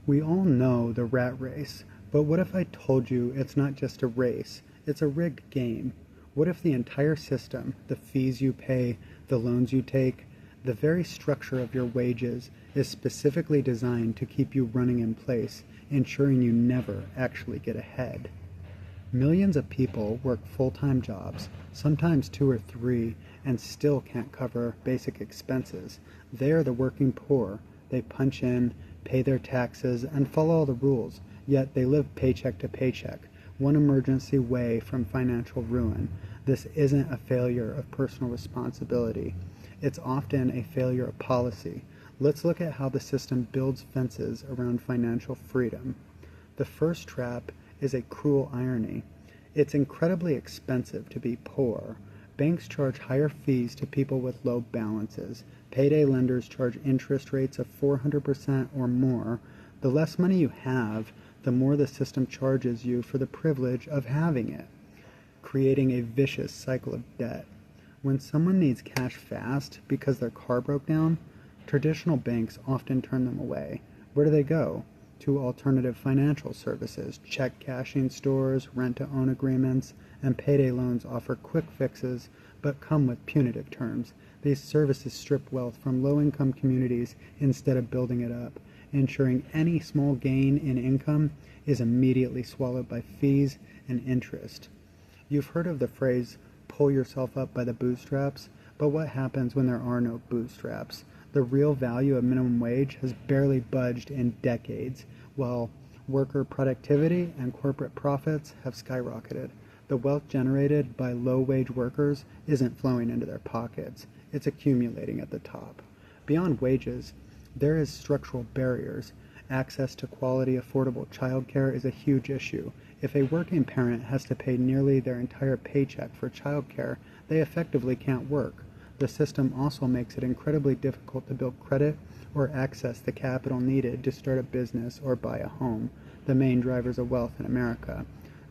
We all know the rat race, but what if I told you it's not just a race, it's a rigged game? What if the entire system, the fees you pay, the loans you take, the very structure of your wages is specifically designed to keep you running in place, ensuring you never actually get ahead? Millions of people work full-time jobs, sometimes 2 or 3, and still can't cover basic expenses. They are the working poor. They punch in, pay their taxes, and follow all the rules, yet they live paycheck to paycheck, one emergency way from financial ruin. This isn't a failure of personal responsibility. It's often a failure of policy. Let's look at how the system builds fences around financial freedom. The first trap is a cruel irony. It's incredibly expensive to be poor. Banks charge higher fees to people with low balances. Payday lenders charge interest rates of 400% or more. The less money you have, the more the system charges you for the privilege of having it, creating a vicious cycle of debt. When someone needs cash fast because their car broke down, traditional banks often turn them away. Where do they go? To alternative financial services. Check cashing stores, rent-to-own agreements, and payday loans offer quick fixes but come with punitive terms. These services strip wealth from low-income communities instead of building it up, ensuring any small gain in income is immediately swallowed by fees and interest. You've heard of the phrase, pull yourself up by the bootstraps, but what happens when there are no bootstraps? The real value of minimum wage has barely budged in decades, while worker productivity and corporate profits have skyrocketed. The wealth generated by low-wage workers isn't flowing into their pockets. It's accumulating at the top. Beyond wages, there is structural barriers. Access to quality, affordable childcare is a huge issue. If a working parent has to pay nearly their entire paycheck for childcare, they effectively can't work. The system also makes it incredibly difficult to build credit or access the capital needed to start a business or buy a home, the main drivers of wealth in America.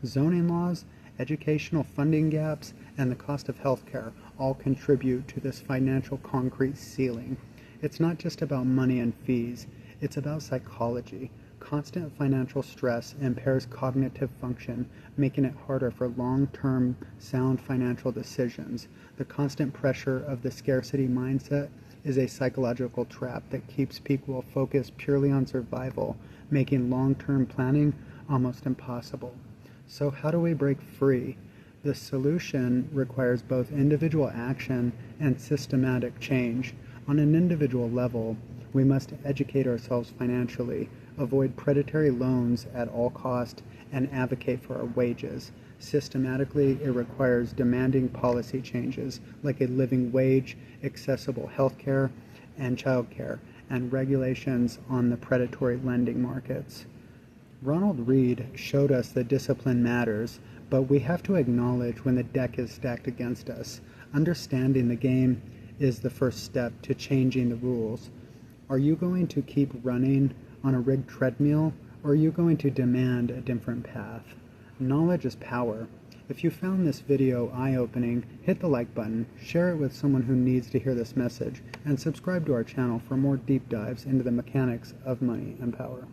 Zoning laws, educational funding gaps, and the cost of healthcare all contribute to this financial concrete ceiling. It's not just about money and fees, it's about psychology. Constant financial stress impairs cognitive function, making it harder for long-term sound financial decisions. The constant pressure of the scarcity mindset is a psychological trap that keeps people focused purely on survival, making long-term planning almost impossible. So how do we break free? The solution requires both individual action and systematic change. On an individual level, we must educate ourselves financially, avoid predatory loans at all cost, and advocate for our wages. Systematically, it requires demanding policy changes like a living wage, accessible health care and childcare, and regulations on the predatory lending markets. Ronald Read showed us that discipline matters, but we have to acknowledge when the deck is stacked against us. Understanding the game is the first step to changing the rules. Are you going to keep running on a rigged treadmill, or are you going to demand a different path? Knowledge is power. If you found this video eye-opening, hit the like button, share it with someone who needs to hear this message, and subscribe to our channel for more deep dives into the mechanics of money and power.